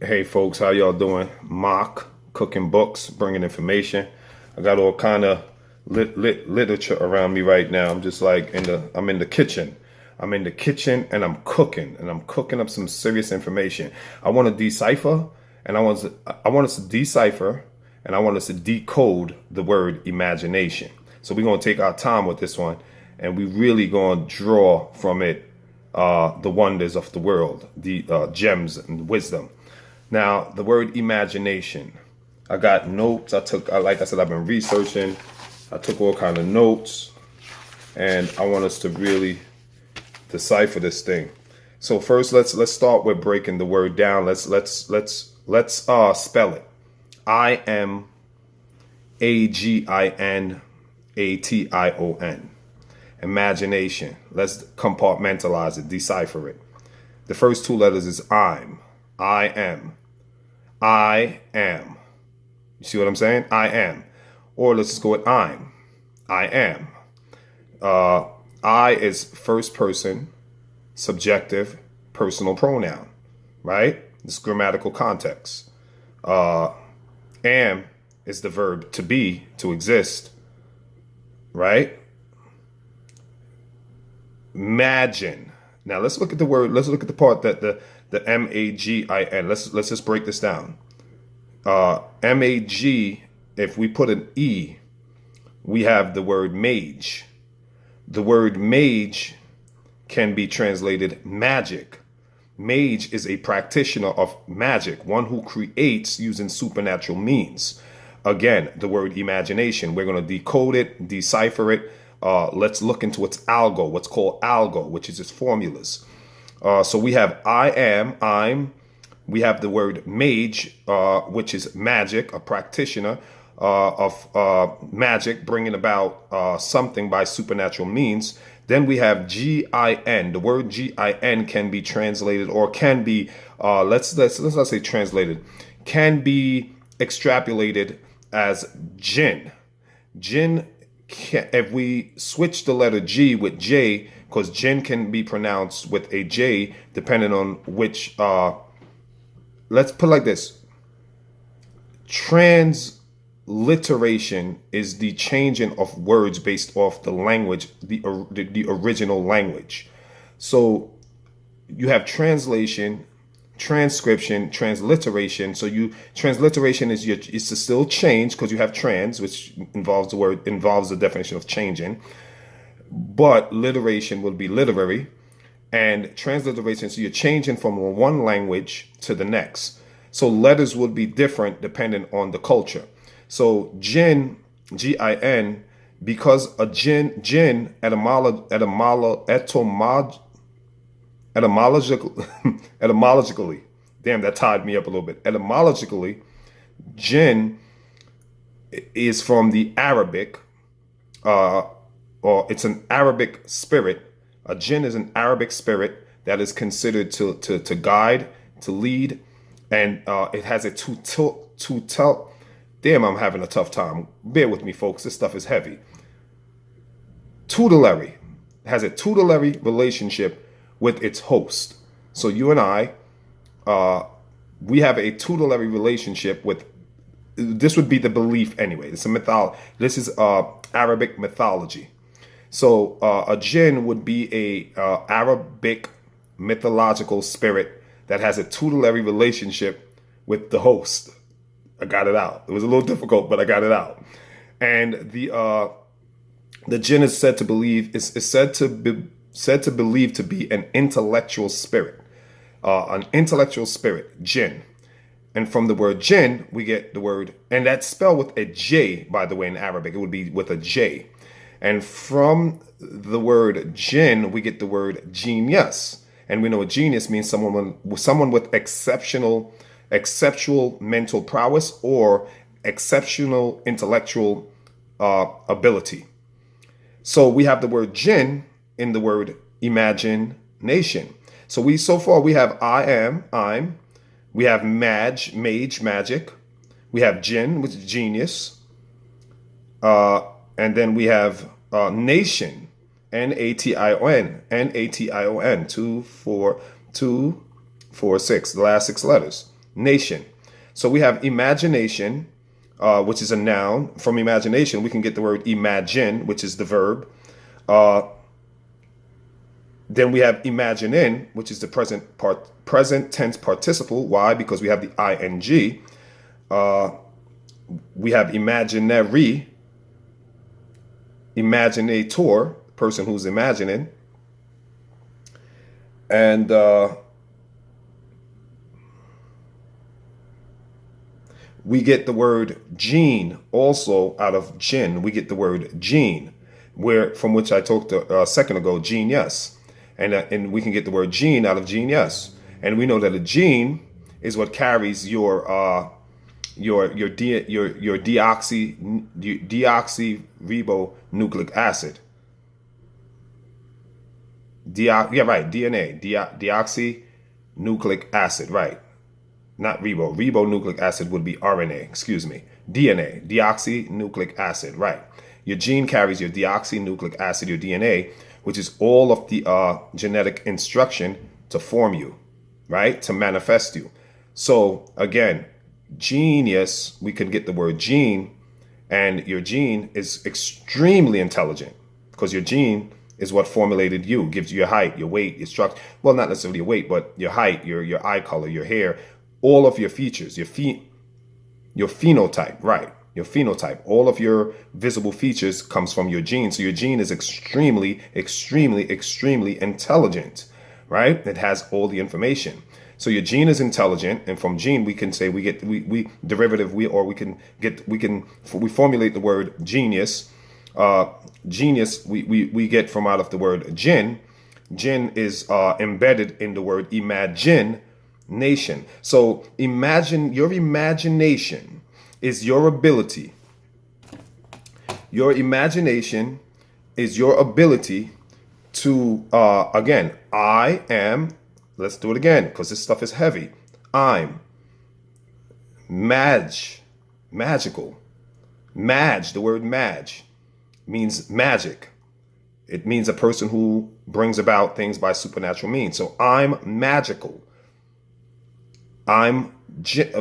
Hey folks, how y'all doing? Mock cooking books, bringing information. I got all kind of literature around me right now. I'm just like I'm in the kitchen. I'm in the kitchen and I'm cooking up some serious information. I want to decipher and I want us to decipher and I want us to decode the word imagination. So we're going to take our time with this one and we really going to draw from it the wonders of the world, the gems and wisdom. Now, the word imagination. I got notes. Like I said, I've been researching. I took all kind of notes, and I want us to really decipher this thing. So first, let's start with breaking the word down. Let's spell it. Imagination. Imagination. Let's compartmentalize it, decipher it. The first two letters is I'm. I am. I am. You see what I'm saying? I am. Or let's just go with I'm. I am. I is first person, subjective, personal pronoun, right? This grammatical context. Am is the verb to be, to exist, right? Imagine. Now let's look at the word. Let's look at the part that the MAGIN. Let's just break this down. MAG. If we put an E, we have the word mage. The word mage can be translated magic. Mage is a practitioner of magic, one who creates using supernatural means. Again, the word imagination. We're going to decode it, decipher it. Let's look into what's called algo, which is its formulas. So we have I am, I'm. We have the word mage, which is magic, a practitioner of magic, bringing about something by supernatural means. Then we have GIN. The word GIN can be translated, or can be, let's not say translated, can be extrapolated as jinn. Jinn. If we switch the letter G with J, because jinn can be pronounced with a J, depending on which, let's put it like this. Transliteration is the changing of words based off the language, the original language. So you have translation, transcription, transliteration. So transliteration is to still change, because you have trans, which involves the definition of changing, but literation will be literary, and transliteration, so you're changing from one language to the next. So letters would be different depending on the culture. So jinn, GIN, because a jinn etymologically, damn, that tied me up a little bit. Etymologically, jinn is from the Arabic, or it's an Arabic spirit. A jinn is an Arabic spirit that is considered to guide, to lead, and it has a damn, I'm having a tough time. Bear with me, folks. This stuff is heavy. Tutelary. It has a tutelary relationship with its host. So you and I, we have a tutelary relationship with. This would be the belief anyway. It's a mythology. This is Arabic mythology. So a jinn would be a Arabic mythological spirit that has a tutelary relationship with the host. I got it out. It was a little difficult, but I got it out. And the jinn is said to believe to be an intellectual spirit, jinn. And from the word jinn, we get the word, and that's spelled with a J, by the way, in Arabic. It would be with a J. And from the word jinn, we get the word genius. And we know a genius means someone with exceptional mental prowess or exceptional intellectual ability. So we have the word jinn in the word imagination. So far we have I am, I'm. We have mage, magic. We have jinn, which is genius. And then we have nation, Nation, 2, 4, 6, the last 6 letters. nation. So we have imagination, which is a noun. From imagination, we can get the word imagine, which is the verb. Then we have imagining, which is the present tense participle. Why? Because we have the ing. We have imaginary, imaginator, person who's imagining. And we get the word gene also out of jinn. We get the word gene, from which I talked a second ago, genius. And we can get the word gene out of genius. And we know that a gene is what carries your deoxyribonucleic acid. DNA, deoxynucleic acid, right? Not ribo. Ribonucleic acid would be RNA, excuse me. DNA, deoxynucleic acid, right? Your gene carries your deoxynucleic acid, your DNA, which is all of the genetic instruction to form you, right? To manifest you. So again, genius, we can get the word gene, and your gene is extremely intelligent because your gene is what formulated you, gives you your height, your weight, your structure. Well, not necessarily your weight, but your height, your eye color, your hair, all of your features, your phenotype, right? Your phenotype, all of your visible features comes from your gene. So your gene is extremely, extremely, extremely intelligent, right? It has all the information. So your gene is intelligent, and from gene we can say we formulate the word genius. Genius we get from out of the word jinn. Jinn is embedded in the word imagination. So your imagination is your ability. Your imagination is your ability to, again, I am, let's do it again, because this stuff is heavy. I'm magical. The word mag means magic. It means a person who brings about things by supernatural means. So I'm magical. I'm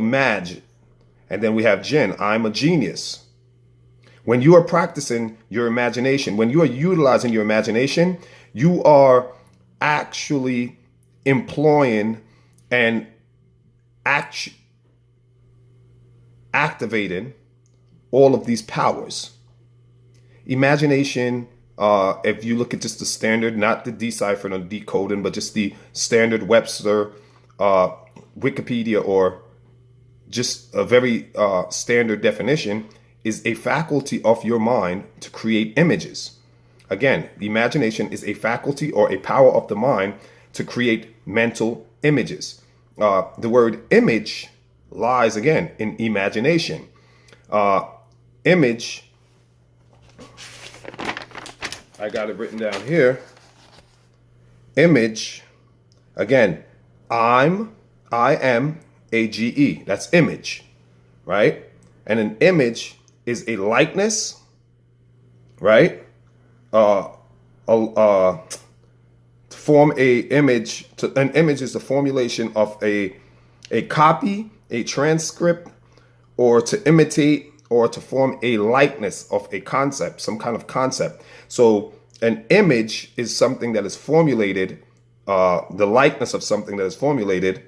mag. And then we have jinn. I'm a genius. When you are practicing your imagination, when you are utilizing your imagination, you are actually employing and activating all of these powers. Imagination, if you look at just the standard, not the deciphering or decoding, but just the standard Webster, Wikipedia, or just a very standard definition, is a faculty of your mind to create images. Again, the imagination is a faculty or a power of the mind to create mental images. The word image lies again in imagination. Image, I got it written down here. Image, again, I am AGE. That's image, right? And an image is a likeness, right? To form an image is the formulation of a copy, a transcript, or to imitate or to form a likeness of a concept, some kind of concept. So an image is something that is formulated, the likeness of something that is formulated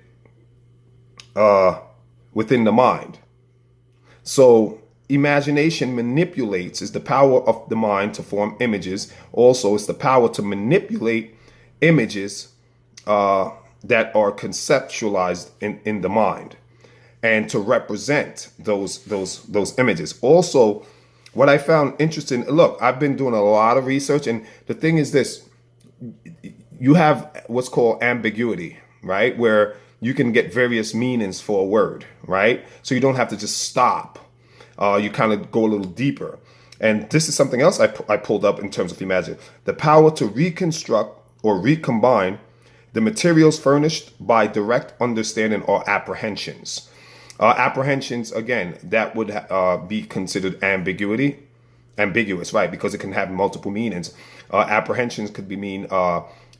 within the mind. So imagination manipulates, is the power of the mind to form images. Also, it's the power to manipulate images that are conceptualized in the mind, and to represent those images. Also, what I found interesting, look, I've been doing a lot of research, and the thing is this: you have what's called ambiguity, right? Where you can get various meanings for a word, right? So you don't have to just stop. You kind of go a little deeper. And this is something else I pulled up in terms of imagine. The power to reconstruct or recombine the materials furnished by direct understanding or apprehensions. Apprehensions, again, that would be considered ambiguous, right? Because it can have multiple meanings. Apprehensions could be mean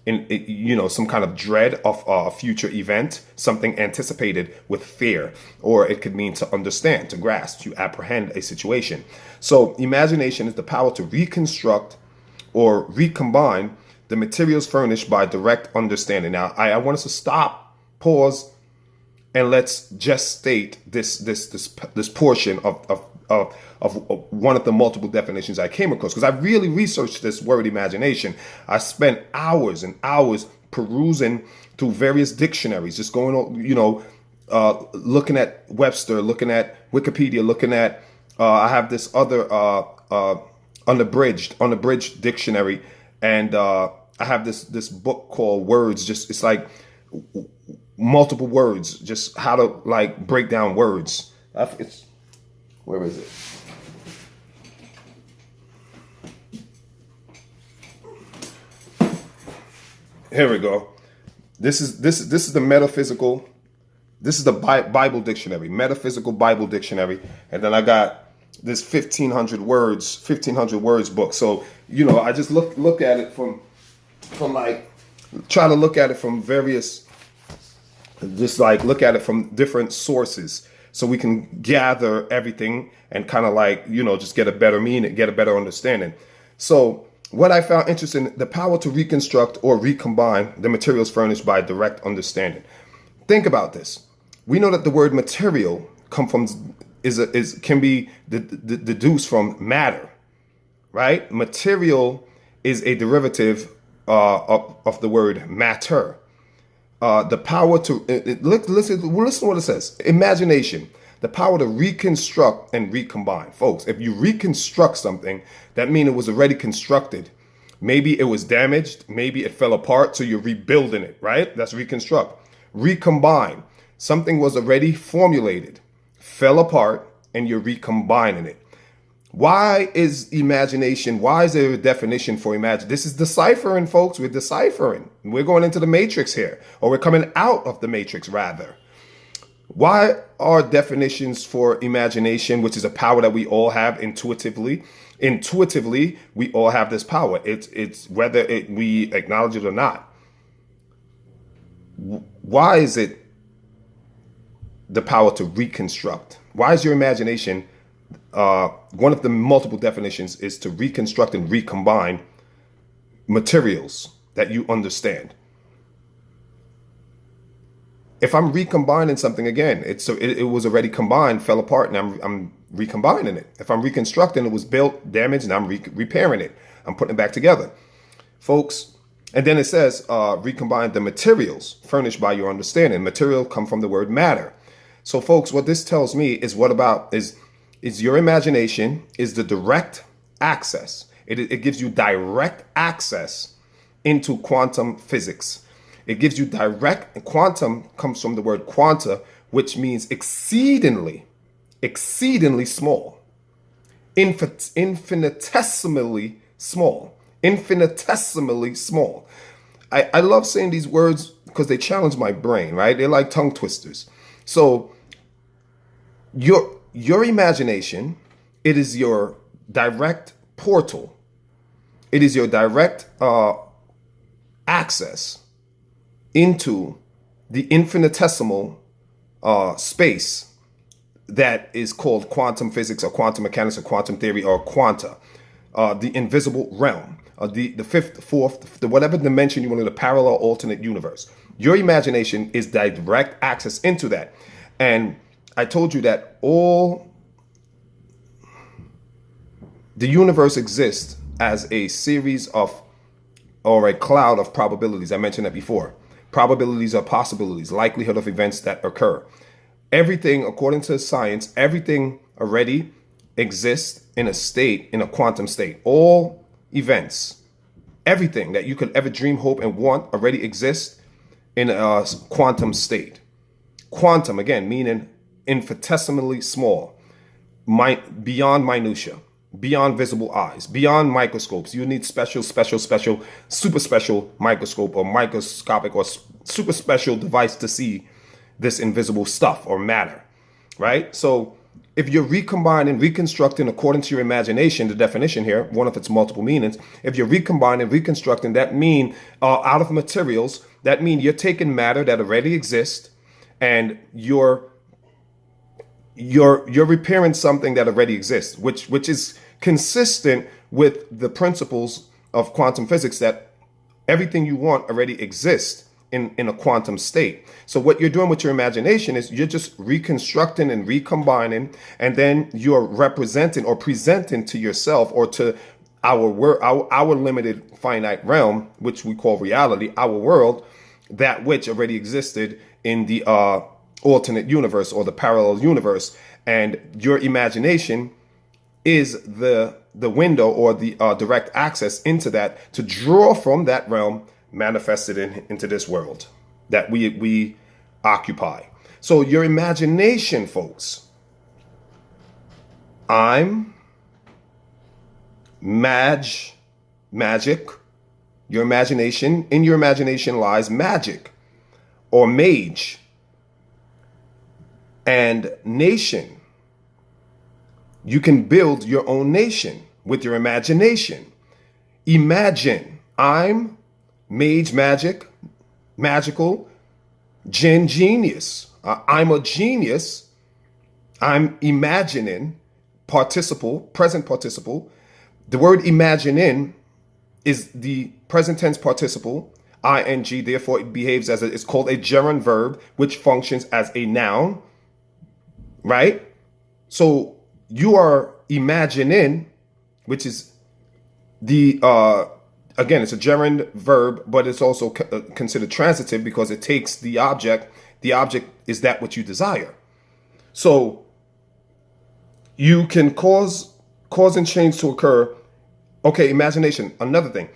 some kind of dread of a future event, something anticipated with fear, or it could mean to understand, to grasp, to apprehend a situation. So imagination is the power to reconstruct or recombine the materials furnished by direct understanding. Now, I want us to stop, pause, and let's just state this portion of one of the multiple definitions I came across, because I really researched this word imagination. I spent hours and hours perusing through various dictionaries, just going on, looking at Webster, looking at Wikipedia, looking at I have this other unabridged dictionary, and I have this book called Words. Just it's like multiple words, just how to like break down words. It's where is it? Here we go. This is the metaphysical. This is the Bible dictionary, metaphysical Bible dictionary, and then I got this 1500 words book. So I just look at it from like try to look at it from various, just like look at it from different sources, so we can gather everything and kind of like just get a better meaning, get a better understanding. So what I found interesting, the power to reconstruct or recombine the materials furnished by direct understanding. Think about this. We know that the word material can be deduced from matter, right? Material is a derivative of the word matter. The power to listen to what it says. Imagination, the power to reconstruct and recombine. Folks, if you reconstruct something, that means it was already constructed. Maybe it was damaged, maybe it fell apart, so you're rebuilding it, right? That's reconstruct. Recombine, something was already formulated, fell apart, and you're recombining it. Why is there a definition for imagine? This is deciphering, folks. We're deciphering. We're going into the matrix here, or we're coming out of the matrix, rather. Why are definitions for imagination, which is a power that we all have intuitively? Intuitively, we all have this power. It's whether we acknowledge it or not. Why is it the power to reconstruct? Why is your imagination, one of the multiple definitions is to reconstruct and recombine materials that you understand. If I'm recombining something again, it was already combined, fell apart, and I'm recombining it. If I'm reconstructing, it was built, damaged, and I'm repairing it. I'm putting it back together, folks. And then it says, recombine the materials furnished by your understanding. Material come from the word matter. So, folks, what this tells me is is your imagination is the direct access. It gives you direct access into quantum physics. It gives you direct, quantum comes from the word quanta, which means exceedingly small, infinitesimally small. I love saying these words because they challenge my brain, right? They're like tongue twisters. So your imagination, it is your direct portal. It is your direct access into the infinitesimal space that is called quantum physics or quantum mechanics or quantum theory or quanta, the invisible realm, the fifth, fourth, whatever dimension you want, the parallel alternate universe. Your imagination is direct access into that. And I told you that all the universe exists as a series of, or a cloud of probabilities. I mentioned that before. Probabilities are possibilities, likelihood of events that occur. Everything, according to science, everything already exists in a quantum state. All events, everything that you could ever dream, hope, and want already exists in a quantum state. Quantum, again, meaning infinitesimally small, beyond minutia, beyond visible eyes, beyond microscopes. You need special, super special microscope or microscopic or super special device to see this invisible stuff or matter, right? So if you're recombining, reconstructing according to your imagination, the definition here, one of its multiple meanings, if you're recombining, reconstructing, that mean out of materials, that mean you're taking matter that already exists and you're repairing something that already exists, which is consistent with the principles of quantum physics, that everything you want already exists in a quantum state. So what you're doing with your imagination is you're just reconstructing and recombining, and then you're representing or presenting to yourself or to our limited finite realm, which we call reality, our world, that which already existed in the alternate universe or the parallel universe. And your imagination is the window or the direct access into that to draw from that realm, manifested into this world that we occupy. So your imagination, folks, I'm magic. Your imagination, in your imagination lies magic or mage. And nation, you can build your own nation with your imagination. Imagine, I'm mage, magical, genius. I'm a genius. I'm imagining, participle, present participle. The word imagining is the present tense participle, ing, therefore it behaves as it's called a gerund verb, which functions as a noun, right? So you are imagining, which is the again, it's a gerund verb, but it's also considered transitive because it takes the object. The object is that which you desire. So you can cause and change to occur. Okay, imagination, another thing.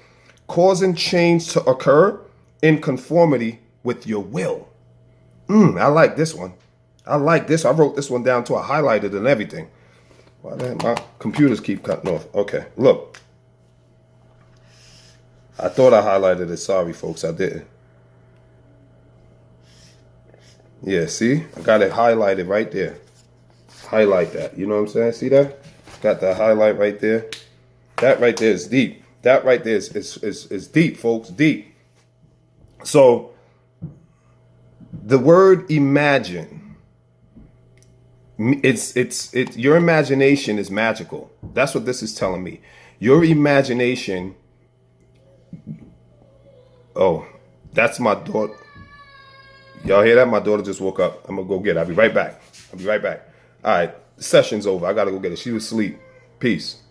Cause and change to occur in conformity with your will. I like this one. I like this. I wrote this one down to I highlighted and everything. Why the heck my computers keep cutting off? Okay, look. I thought I highlighted it. Sorry, folks, I didn't. Yeah, see? I got it highlighted right there. Highlight that. You know what I'm saying? See that? Got the highlight right there. That right there is deep. That right there is deep, folks. Deep. So, the word imagine, your imagination is magical. That's what this is telling me. Your imagination. Oh, that's my daughter. Y'all hear that? My daughter just woke up. I'm going to go get her. I'll be right back. All right. Session's over. I got to go get her. She was asleep. Peace.